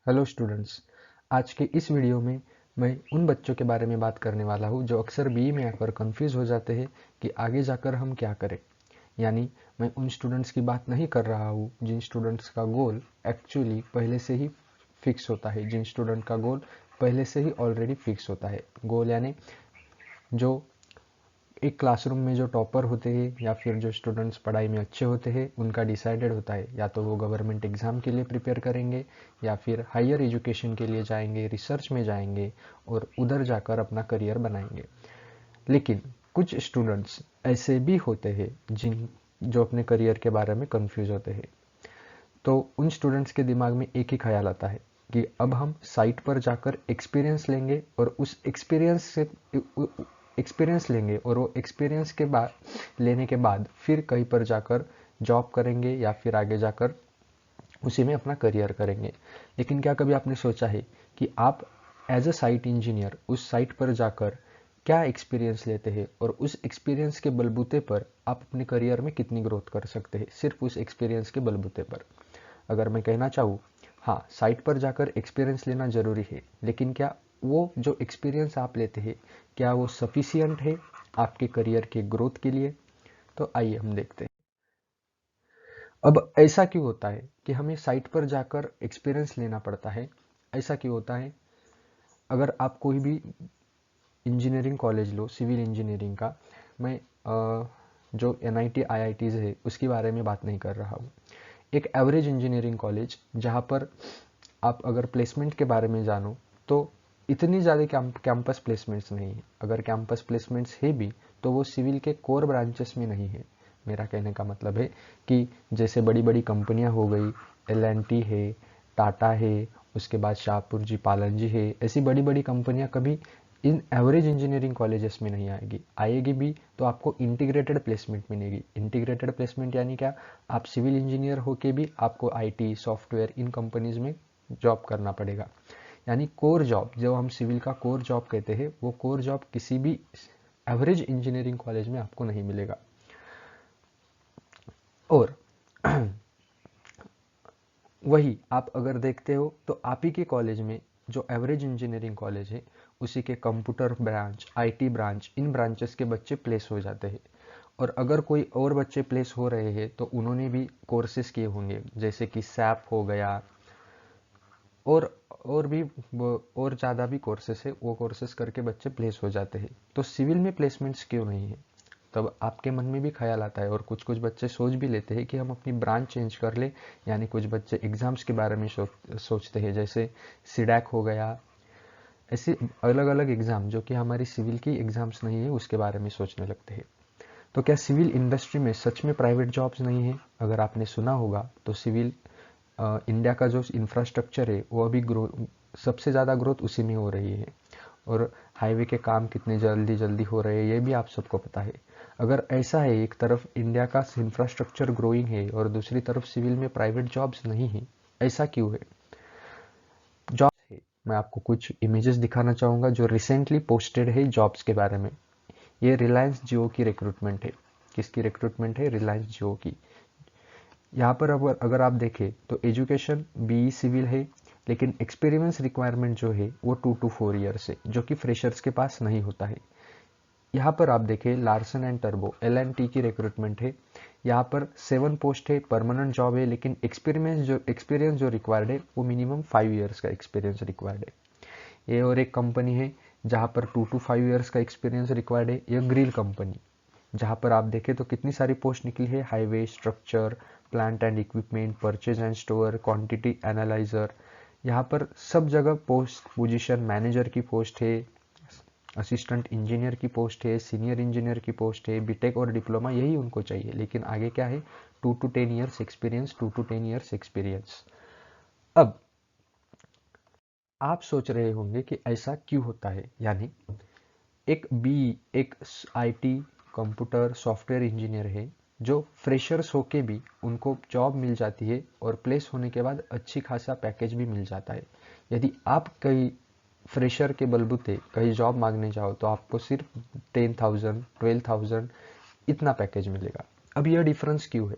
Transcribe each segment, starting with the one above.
Hello students. आज के इस वीडियो में मैं उन बच्चों के बारे में बात करने वाला हूँ जो अक्सर बीई में आकर कंफ्यूज हो जाते हैं कि आगे जाकर हम क्या करें। यानी मैं उन स्टूडेंट्स की बात नहीं कर रहा हूँ जिन स्टूडेंट्स का गोल एक्चुअली पहले से ही फिक्स होता है, जिन स्टूडेंट का गोल पहले से ही ऑलरेडी फिक्स होता है। गोल यानी जो एक क्लासरूम में जो टॉपर होते हैं या फिर जो स्टूडेंट्स पढ़ाई में अच्छे होते हैं उनका डिसाइडेड होता है, या तो वो गवर्नमेंट एग्ज़ाम के लिए प्रिपेयर करेंगे या फिर हायर एजुकेशन के लिए जाएंगे, रिसर्च में जाएंगे और उधर जाकर अपना करियर बनाएंगे। लेकिन कुछ स्टूडेंट्स ऐसे भी होते हैं जो अपने करियर के बारे में कंफ्यूज होते हैं। तो उन स्टूडेंट्स के दिमाग में एक ही ख्याल आता है कि अब हम साइट पर जाकर एक्सपीरियंस लेंगे और उस एक्सपीरियंस लेंगे और वो एक्सपीरियंस के बाद लेने के बाद फिर कहीं पर जाकर जॉब करेंगे या फिर आगे जाकर उसी में अपना करियर करेंगे। लेकिन क्या कभी आपने सोचा है कि आप एज अ साइट इंजीनियर उस साइट पर जाकर क्या एक्सपीरियंस लेते हैं और उस एक्सपीरियंस के बलबूते पर आप अपने करियर में कितनी ग्रोथ कर सकते हैं, सिर्फ उस एक्सपीरियंस के बलबूते पर। अगर मैं कहना चाहूँ, हाँ, साइट पर जाकर एक्सपीरियंस लेना ज़रूरी है, लेकिन क्या वो जो एक्सपीरियंस आप लेते हैं क्या वो सफिशियंट है आपके करियर के ग्रोथ के लिए? तो आइए हम देखते हैं। अब ऐसा क्यों होता है कि हमें साइट पर जाकर एक्सपीरियंस लेना पड़ता है? ऐसा क्यों होता है? अगर आप कोई भी इंजीनियरिंग कॉलेज लो, सिविल इंजीनियरिंग का, मैं जो एनआईटी आईआईटीज़ है उसके बारे में बात नहीं कर रहा हूँ। एक एवरेज इंजीनियरिंग कॉलेज जहाँ पर आप अगर प्लेसमेंट के बारे में जानो तो इतनी ज़्यादा कैंपस प्लेसमेंट्स नहीं है। अगर कैंपस प्लेसमेंट्स है भी तो वो सिविल के कोर ब्रांचेस में नहीं है। मेरा कहने का मतलब है कि जैसे बड़ी बड़ी कंपनियां हो गई, एल&टी है, टाटा है, उसके बाद शाहपुर जी पालन जी है, ऐसी बड़ी बड़ी कंपनियां कभी इन एवरेज इंजीनियरिंग कॉलेजेस में नहीं आएगी। आएगी भी तो आपको इंटीग्रेटेड प्लेसमेंट मिलेगी। इंटीग्रेटेड प्लेसमेंट यानी क्या? आप सिविल इंजीनियर होके भी आपको आईटी, सॉफ्टवेयर इन कंपनीज में जॉब करना पड़ेगा। यानी कोर जॉब, जो हम सिविल का कोर जॉब कहते हैं, वो कोर जॉब किसी भी एवरेज इंजीनियरिंग कॉलेज में आपको नहीं मिलेगा। और वही आप अगर देखते हो तो आप ही के कॉलेज में जो एवरेज इंजीनियरिंग कॉलेज है उसी के computer branch, IT branch, in branches के बच्चे प्लेस हो जाते हैं। और अगर कोई और बच्चे प्लेस हो रहे हैं तो उन्होंने भी कोर्सेज किए होंगे, जैसे कि सैप हो गया और और भी और ज़्यादा भी कोर्सेस है, वो कोर्सेस करके बच्चे प्लेस हो जाते हैं। तो सिविल में प्लेसमेंट्स क्यों नहीं है? तब आपके मन में भी ख्याल आता है और कुछ कुछ बच्चे सोच भी लेते हैं कि हम अपनी ब्रांच चेंज कर ले। यानी कुछ बच्चे एग्ज़ाम्स के बारे में सोचते हैं, जैसे सीडैक हो गया, ऐसे अलग अलग एग्ज़ाम जो कि हमारी सिविल की एग्ज़ाम्स नहीं है उसके बारे में सोचने लगते हैं। तो क्या सिविल इंडस्ट्री में सच में प्राइवेट जॉब्स नहीं है? अगर आपने सुना होगा तो सिविल इंडिया का जो इंफ्रास्ट्रक्चर है वो अभी ग्रो सबसे ज़्यादा ग्रोथ उसी में हो रही है। और हाईवे के काम कितने जल्दी जल्दी हो रहे हैं ये भी आप सबको पता है। अगर ऐसा है, एक तरफ इंडिया का इंफ्रास्ट्रक्चर ग्रोइंग है और दूसरी तरफ सिविल में प्राइवेट जॉब्स नहीं है, ऐसा क्यों है? जॉब्स है, मैं आपको कुछ इमेजेस दिखाना चाहूँगा जो रिसेंटली पोस्टेड है जॉब्स के बारे में। ये रिलायंस जियो की रिक्रूटमेंट है। किसकी रिक्रूटमेंट है? रिलायंस जियो की। यहाँ पर अगर आप देखें तो एजुकेशन बीई सिविल है, लेकिन एक्सपीरियंस रिक्वायरमेंट जो है वो 2 to 4 ईयर्स है, जो कि फ्रेशर्स के पास नहीं होता है। यहाँ पर आप देखें लार्सन एंड टर्बो एल&टी की रिक्रूटमेंट है। यहाँ पर 7 पोस्ट है, परमानेंट जॉब है, लेकिन एक्सपीरियंस जो रिक्वायर्ड है वो मिनिमम 5 ईयर्स का एक्सपीरियंस रिक्वायर्ड है। ये और एक कंपनी है जहाँ पर 2 to 5 ईयर्स का एक्सपीरियंस रिक्वायर्ड है, यह ग्रिल कंपनी। जहाँ पर आप देखें तो कितनी सारी पोस्ट निकली है, highway structure, plant and equipment, purchase and store, quantity analyser. यहाँ पर सब जगह पोस्ट पोजीशन, मैनेजर की पोस्ट है, असिस्टेंट इंजीनियर की पोस्ट है, सीनियर इंजीनियर की पोस्ट है, बीटेक और डिप्लोमा यही उनको चाहिए। लेकिन आगे क्या है? 2 to 10 years experience, 2 to 10 years experience. अब आप सोच रहे होंगे कि ऐसा क्यों होता है। यानी एक आईटी, कंप्यूटर, सॉफ्टवेयर इंजीनियर है जो फ्रेशर्स होके भी उनको जॉब मिल जाती है और प्लेस होने के बाद अच्छी खासा पैकेज भी मिल जाता है। यदि आप कहीं फ्रेशर के बलबूते कहीं जॉब मांगने जाओ तो आपको सिर्फ 10,000 12,000 इतना पैकेज मिलेगा। अब यह डिफरेंस क्यों है?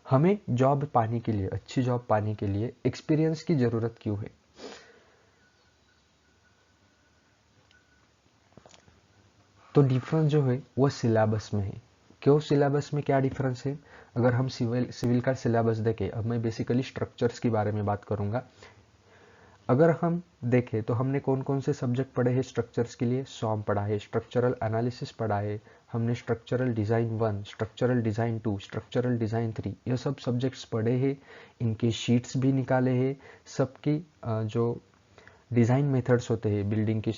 हमें जॉब पाने के लिए, अच्छी जॉब पाने के लिए एक्सपीरियंस की ज़रूरत क्यों है? तो डिफरेंस जो है वो सिलेबस में है। क्यों सिलेबस में क्या डिफरेंस है? अगर हम सिविल का सिलेबस देखें, अब मैं बेसिकली स्ट्रक्चर्स के बारे में बात करूंगा। अगर हम देखें तो हमने कौन कौन से सब्जेक्ट पढ़े हैं स्ट्रक्चर्स के लिए? सॉम पढ़ा है, स्ट्रक्चरल एनालिसिस पढ़ा है, हमने structural design 1, structural design 2, structural design 3, ये सब सब्जेक्ट्स पढ़े हैं। इनके शीट्स भी निकाले हैं। सबकी जो डिज़ाइन मेथड्स होते हैं, बिल्डिंग की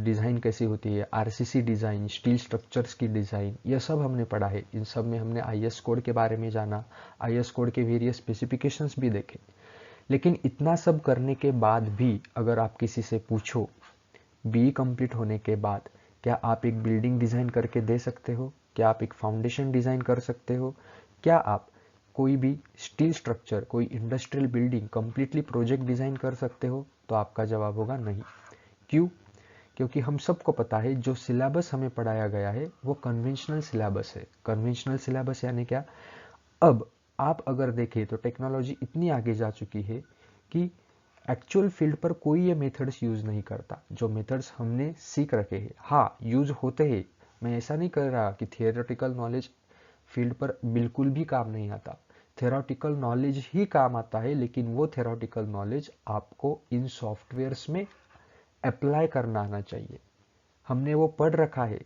डिज़ाइन कैसी होती है, आरसीसी डिज़ाइन, स्टील स्ट्रक्चर्स की डिज़ाइन, यह सब हमने पढ़ा है। इन सब में हमने आईएस कोड के बारे में जाना, आईएस कोड के वेरियस स्पेसिफिकेशंस भी देखे। लेकिन इतना सब करने के बाद भी अगर आप किसी से पूछो बीई कंप्लीट होने के बाद क्या आप एक बिल्डिंग डिज़ाइन करके दे सकते हो, क्या आप एक फाउंडेशन डिज़ाइन कर सकते हो, क्या आप कोई भी स्टील स्ट्रक्चर, कोई industrial building completely project design कर सकते हो, तो आपका जवाब होगा नहीं। क्यों? क्योंकि हम सबको पता है जो सिलेबस हमें पढ़ाया गया है वो कन्वेंशनल सिलेबस है। कन्वेंशनल सिलेबस यानी क्या? अब आप अगर देखें तो टेक्नोलॉजी इतनी आगे जा चुकी है कि एक्चुअल फील्ड पर कोई ये मेथड्स यूज़ नहीं करता। जो मेथड्स हमने सीख रखे हैं, हाँ यूज़ होते हैं, मैं ऐसा नहीं कर रहा कि थियोरेटिकल नॉलेज फील्ड पर बिल्कुल भी काम नहीं आता। थियोरेटिकल नॉलेज ही काम आता है, लेकिन वो थियोरेटिकल नॉलेज आपको इन सॉफ्टवेयर्स में अप्लाई करना आना चाहिए। हमने वो पढ़ रखा है।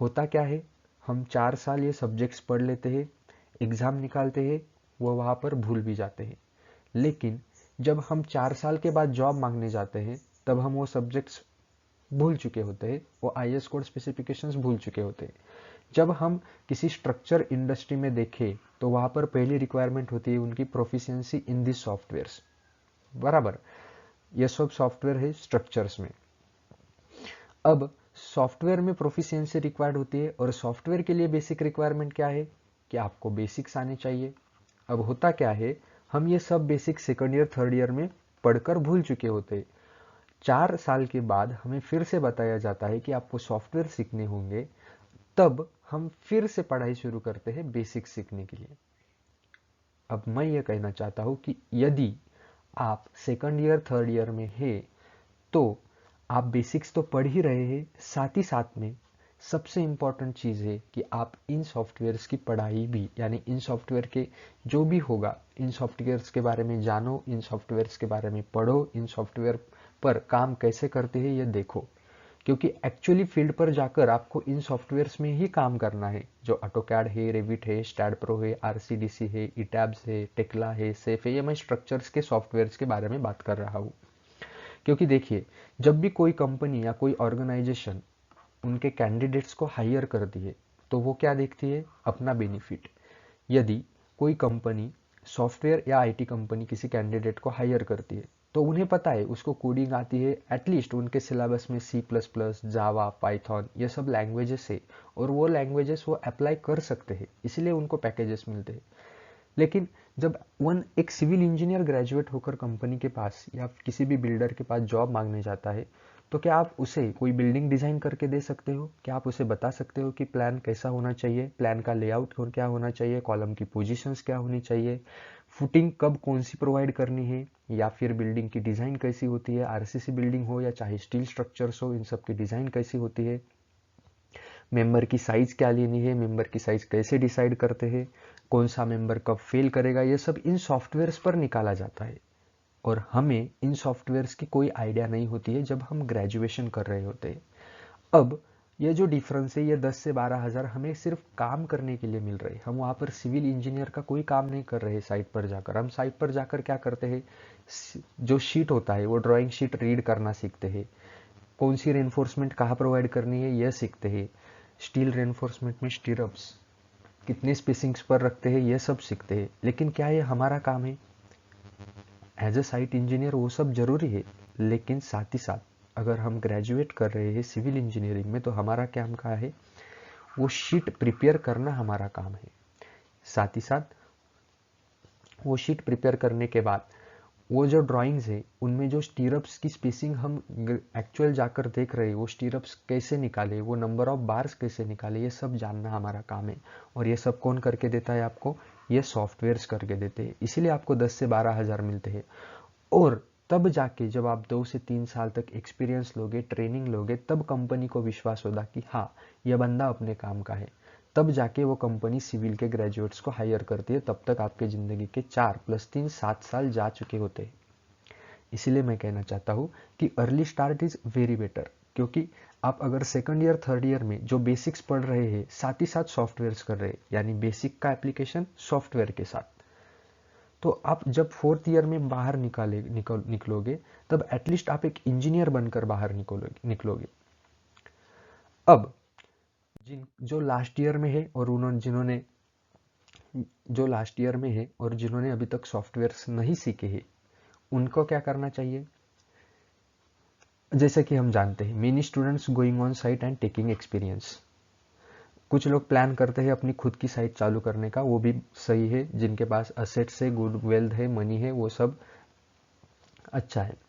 होता क्या है, हम 4 साल ये सब्जेक्ट्स पढ़ लेते हैं, एग्ज़ाम निकालते हैं, वो वहाँ पर भूल भी जाते हैं। लेकिन जब हम 4 साल के बाद जॉब मांगने जाते हैं, तब हम वो सब्जेक्ट्स भूल चुके होते हैं, वो आईएस कोड स्पेसिफिकेशंस भूल चुके होते हैं। जब हम किसी स्ट्रक्चर इंडस्ट्री में देखें तो वहाँ पर पहली रिक्वायरमेंट होती है उनकी प्रोफिशिएंसी इन दिस सॉफ्टवेयर्स, बराबर। ये सब सॉफ्टवेयर है स्ट्रक्चर्स में। अब सॉफ्टवेयर में प्रोफिशिएंसी रिक्वायर्ड होती है, और सॉफ्टवेयर के लिए बेसिक रिक्वायरमेंट क्या है कि आपको बेसिक्स आने चाहिए। अब होता क्या है, हम ये सब basic second year third year में पढ़कर भूल चुके होते हैं। 4 साल के बाद हमें फिर से बताया जाता है कि आपको सॉफ्टवेयर सीखने होंगे, तब हम फिर से पढ़ाई शुरू करते हैं बेसिक सीखने के लिए। अब मैं ये कहना चाहता हूँ कि यदि आप सेकंड ईयर थर्ड ईयर में है तो आप बेसिक्स तो पढ़ ही रहे हैं, साथ ही साथ में सबसे इम्पॉर्टेंट चीज़ है कि आप इन सॉफ्टवेयर्स की पढ़ाई भी, यानी इन सॉफ्टवेयर के जो भी होगा, इन सॉफ्टवेयर्स के बारे में जानो, इन सॉफ्टवेयर्स के बारे में पढ़ो, इन सॉफ्टवेयर पर काम कैसे करते हैं ये देखो। क्योंकि एक्चुअली फील्ड पर जाकर आपको इन सॉफ्टवेयर्स में ही काम करना है। जो ऑटोकैड है, रेविट है, स्टैड प्रो है, आरसीडीसी है, ईटैब्स है, टेक्ला है, सेफ है, ये मैं स्ट्रक्चर्स के सॉफ्टवेयर्स के बारे में बात कर रहा हूँ। क्योंकि देखिए, जब भी कोई कंपनी या कोई ऑर्गेनाइजेशन उनके कैंडिडेट्स को हायर करती है तो वो क्या देखती है? अपना बेनिफिट। यदि कोई कंपनी, सॉफ्टवेयर या आईटी कंपनी किसी कैंडिडेट को हायर करती है तो उन्हें पता है उसको कोडिंग आती है, एटलीस्ट उनके सिलेबस में सी प्लस प्लस, जावा, पाइथन, ये सब लैंग्वेजेस है, और वो लैंग्वेजेस वो अप्लाई कर सकते हैं, इसलिए उनको पैकेजेस मिलते हैं। लेकिन जब एक सिविल इंजीनियर ग्रेजुएट होकर कंपनी के पास या किसी भी बिल्डर के पास जॉब मांगने जाता है, तो क्या आप उसे कोई बिल्डिंग डिज़ाइन करके दे सकते हो? क्या आप उसे बता सकते हो कि प्लान कैसा होना चाहिए, प्लान का लेआउट क्या होना चाहिए, कॉलम की पोजीशंस क्या होनी चाहिए, फुटिंग कब कौन सी प्रोवाइड करनी है, या फिर बिल्डिंग की डिज़ाइन कैसी होती है, आरसीसी बिल्डिंग हो या चाहे स्टील स्ट्रक्चर्स हो, इन सब की डिज़ाइन कैसी होती है, मेंबर की साइज़ क्या लेनी है, मेंबर की साइज़ कैसे डिसाइड करते हैं, कौन सा मेंबर कब फेल करेगा, ये सब इन सॉफ्टवेयर्स पर निकाला जाता है। और हमें इन सॉफ्टवेयर्स की कोई आइडिया नहीं होती है जब हम ग्रेजुएशन कर रहे होते हैं। अब ये जो डिफरेंस है, ये 10 से 12 हज़ार हमें सिर्फ काम करने के लिए मिल रहे हैं। हम वहाँ पर सिविल इंजीनियर का कोई काम नहीं कर रहे साइट पर जाकर। हम साइट पर जाकर क्या करते हैं, जो शीट होता है वो ड्राइंग शीट रीड करना सीखते हैं, कौन सी रेनफोर्समेंट कहाँ प्रोवाइड करनी है यह सीखते हैं, स्टील रेनफोर्समेंट में स्टीरअप्स कितने स्पेसिंग्स पर रखते हैं ये सब सीखते हैं। लेकिन क्या ये हमारा काम है? एज ए साइट इंजीनियर वो सब जरूरी है, लेकिन साथ ही साथ अगर हम ग्रेजुएट कर रहे हैं सिविल इंजीनियरिंग में तो हमारा काम क्या है? वो शीट प्रिपेयर करना हमारा काम है। साथ ही साथ वो शीट प्रिपेयर करने के बाद वो जो ड्राइंग्स है उनमें जो स्टीरअप्स की स्पेसिंग हम एक्चुअल जाकर देख रहे हैं, वो स्टीरअप्स कैसे निकाले, वो नंबर ऑफ बार्स कैसे निकाले, ये सब जानना हमारा काम है। और ये सब कौन करके देता है आपको? ये सॉफ्टवेयर्स करके देते हैं, इसीलिए आपको 10 से 12 हज़ार मिलते हैं। और तब जाके जब आप 2 से 3 साल तक एक्सपीरियंस लोगे, ट्रेनिंग लोगे, तब कंपनी को विश्वास होगा कि हाँ, यह बंदा अपने काम का है। तब जाके वो कंपनी सिविल के ग्रेजुएट्स को हायर करती है। तब तक आपके ज़िंदगी के 4 + 3 7 साल जा चुके होते हैं। इसीलिए मैं कहना चाहता हूँ कि early start is very better, क्योंकि आप अगर सेकंड ईयर थर्ड ईयर में जो बेसिक्स पढ़ रहे हैं, साथ ही साथ सॉफ्टवेयर्स कर रहे हैं, यानी बेसिक का एप्लीकेशन सॉफ्टवेयर के साथ, तो आप जब फोर्थ ईयर में बाहर निकलोगे, तब एटलीस्ट आप एक इंजीनियर बनकर बाहर निकलोगे। अब जो लास्ट ईयर में है और जिन्होंने अभी तक सॉफ्टवेयर्स नहीं सीखे हैं, उनको क्या करना चाहिए? जैसे कि हम जानते हैं, many students going on site and taking experience. कुछ लोग प्लान करते हैं अपनी खुद की साइट चालू करने का, वो भी सही है। जिनके पास असेट्स है, गुड वेल्थ है, मनी है, वो सब अच्छा है।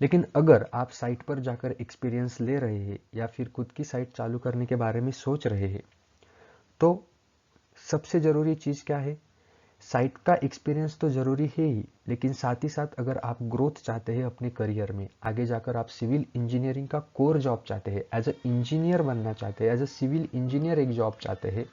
लेकिन अगर आप साइट पर जाकर एक्सपीरियंस ले रहे हैं या फिर खुद की साइट चालू करने के बारे में सोच रहे हैं, तो सबसे ज़रूरी चीज़ क्या है? साइट का एक्सपीरियंस तो ज़रूरी है ही, लेकिन साथ ही साथ अगर आप ग्रोथ चाहते हैं अपने करियर में, आगे जाकर आप सिविल इंजीनियरिंग का कोर जॉब चाहते हैं, एज अ इंजीनियर बनना चाहते हैं, एज अ सिविल इंजीनियर एक जॉब चाहते हैं,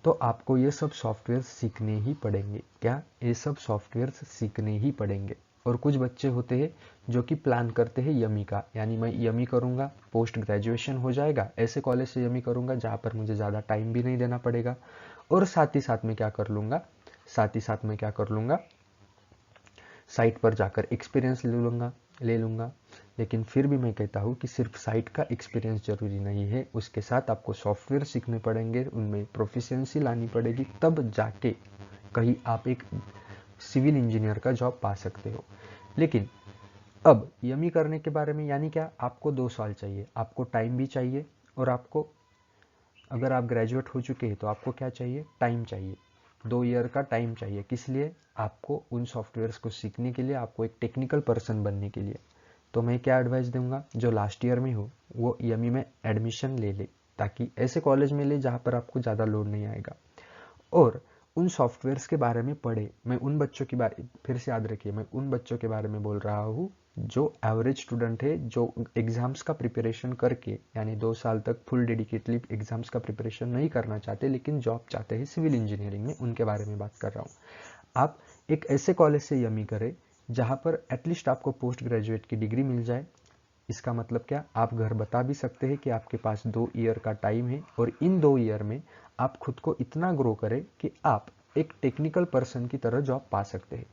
तो आपको ये सब सॉफ्टवेयर सीखने ही पड़ेंगे। क्या? ये सब सॉफ्टवेयर सीखने ही पड़ेंगे। और कुछ बच्चे होते हैं जो कि प्लान करते हैं यमी का, यानी मैं यमी करूँगा, पोस्ट ग्रेजुएशन हो जाएगा, ऐसे कॉलेज से यमी करूँगा जहाँ पर मुझे ज़्यादा टाइम भी नहीं देना पड़ेगा, और साथ ही साथ में क्या कर लूँगा, साइट पर जाकर एक्सपीरियंस ले लूँगा। लेकिन फिर भी मैं कहता हूँ कि सिर्फ साइट का एक्सपीरियंस जरूरी नहीं है, उसके साथ आपको सॉफ्टवेयर सीखने पड़ेंगे, उनमें प्रोफिशिएंसी लानी पड़ेगी, तब जाके कहीं आप एक सिविल इंजीनियर का जॉब पा सकते हो। लेकिन अब यमी करने के बारे में, यानी क्या, आपको 2 साल चाहिए, आपको टाइम भी चाहिए, और आपको, अगर आप ग्रेजुएट हो चुके हैं तो आपको क्या चाहिए? टाइम चाहिए। 2 ईयर का टाइम चाहिए। किस लिए? आपको उन सॉफ्टवेयर्स को सीखने के लिए, आपको एक टेक्निकल पर्सन बनने के लिए। तो मैं क्या एडवाइस दूंगा? जो लास्ट ईयर में हो वो यमी में एडमिशन ले ले, ताकि ऐसे कॉलेज में ले जहाँ पर आपको ज़्यादा लोड नहीं आएगा, और उन सॉफ्टवेयर्स के बारे में पढ़े। मैं उन बच्चों की बारे, फिर से याद रखिए, मैं उन बच्चों के बारे में बोल रहा हूँ जो एवरेज स्टूडेंट है, जो एग्जाम्स का प्रिपरेशन करके, यानी 2 साल तक फुल डेडिकेटली एग्जाम्स का प्रिपरेशन नहीं करना चाहते, लेकिन जॉब चाहते हैं सिविल इंजीनियरिंग में, उनके बारे में बात कर रहा हूँ। आप एक ऐसे कॉलेज से यमी करें जहाँ पर एटलीस्ट आपको पोस्ट ग्रेजुएट की डिग्री मिल जाए। इसका मतलब क्या? आप घर बता भी सकते हैं कि आपके पास 2 ईयर का टाइम है, और इन 2 ईयर में आप खुद को इतना ग्रो करें कि आप एक टेक्निकल पर्सन की तरह जॉब पा सकते हैं।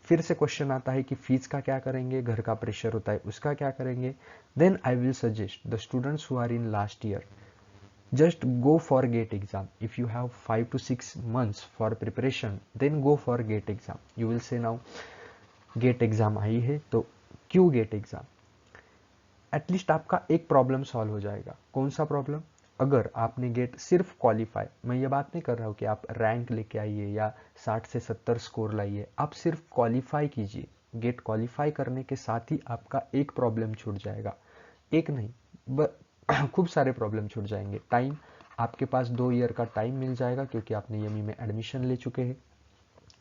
फिर से क्वेश्चन आता है कि फीस का क्या करेंगे, घर का प्रेशर होता है, उसका क्या करेंगे? Then I will suggest the students who are in last year, just go for GATE exam. If you have 5 to 6 months for preparation, then go for GATE exam. You will say now GATE exam आई है तो क्यों GATE exam? At least आपका एक problem solve हो जाएगा। कौन सा problem? अगर आपने गेट सिर्फ क्वालिफाई, मैं ये बात नहीं कर रहा हूँ कि आप रैंक लेके आइए या 60 से 70 स्कोर लाइए, आप सिर्फ क्वालिफाई कीजिए। गेट क्वालिफाई करने के साथ ही आपका एक प्रॉब्लम छूट जाएगा। एक नहीं, खूब सारे प्रॉब्लम छूट जाएंगे। टाइम, आपके पास 2 ईयर का टाइम मिल जाएगा क्योंकि आपने यमी में एडमिशन ले चुके हैं।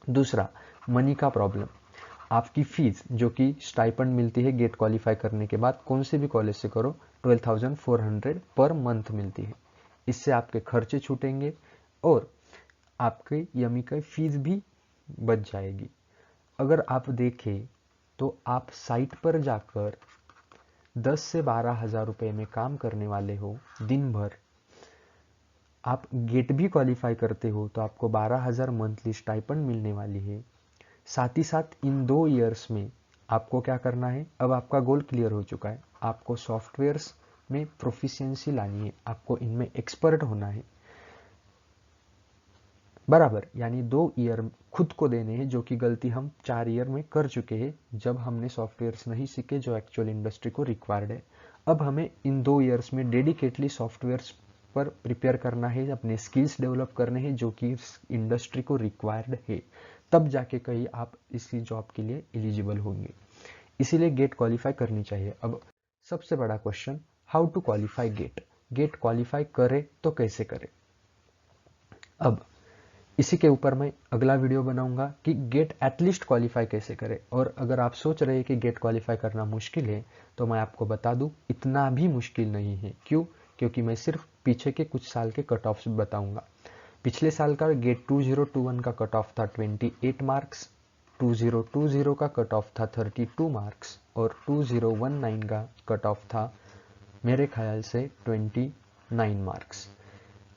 दूसरा, मनी का प्रॉब्लम, आपकी फीस जो कि स्टाइपेंड मिलती है गेट क्वालिफाई करने के बाद, कौन से भी कॉलेज से करो, 12,400 पर मंथ मिलती है। इससे आपके खर्चे छूटेंगे और आपके यमी का फीस भी बच जाएगी। अगर आप देखें तो आप साइट पर जाकर 10 से 12 हज़ार रुपये में काम करने वाले हो दिन भर, आप गेट भी क्वालिफाई करते हो तो आपको 12,000 मंथली स्टाइपेंड मिलने वाली है। साथ ही साथ इन 2 ईयर्स में आपको क्या करना है? अब आपका गोल क्लियर हो चुका है, आपको सॉफ्टवेयर्स में प्रोफिशिएंसी लानी है, आपको इनमें एक्सपर्ट होना है, बराबर। यानी 2 ईयर खुद को देने हैं, जो कि गलती हम 4 ईयर में कर चुके हैं जब हमने सॉफ्टवेयर्स नहीं सीखे जो एक्चुअल इंडस्ट्री को रिक्वायर्ड है। अब हमें इन 2 ईयर्स में डेडिकेटली सॉफ्टवेयर्स पर प्रिपेयर करना है, अपने स्किल्स डेवलप करने हैं जो कि इंडस्ट्री को रिक्वायर्ड है, तब जाके कहीं आप इसी जॉब के लिए एलिजिबल होंगे। इसीलिए गेट क्वालिफाई करनी चाहिए। अब सबसे बड़ा question, how to qualify GATE? GATE qualify करे तो कैसे करे? अब इसी के ऊपर मैं अगला वीडियो बनाऊंगा कि गेट एटलीस्ट क्वालिफाई कैसे करें। और अगर आप सोच रहे हैं कि गेट क्वालिफाई करना मुश्किल है, तो मैं आपको बता दूं इतना भी मुश्किल नहीं है। क्यों? क्योंकि मैं सिर्फ पीछे के कुछ साल के कट ऑफ्स बताऊंगा। पिछले साल का गेट 2021 का कट ऑफ था 28 मार्क्स, 2020 का कट ऑफ था 32 मार्क्स और 2019 का कट ऑफ था मेरे ख्याल से 29 मार्क्स।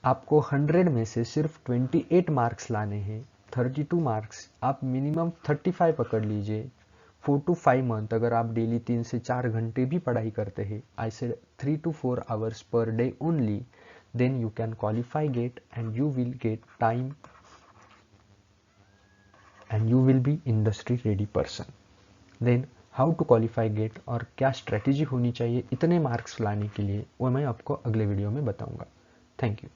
आपको 100 में से सिर्फ 28 मार्क्स लाने हैं। 32 मार्क्स आप मिनिमम 35 पकड़ लीजिए। 4 to 5 मंथ अगर आप डेली 3 से 4 घंटे भी पढ़ाई करते हैं, आई से 3 to 4 hours per day only, then you can qualify GATE and you will get time and you will be industry ready person. Then how to qualify GATE और क्या स्ट्रेटेजी होनी चाहिए इतने मार्क्स लाने के लिए, वो मैं आपको अगले वीडियो में बताऊंगा। Thank you.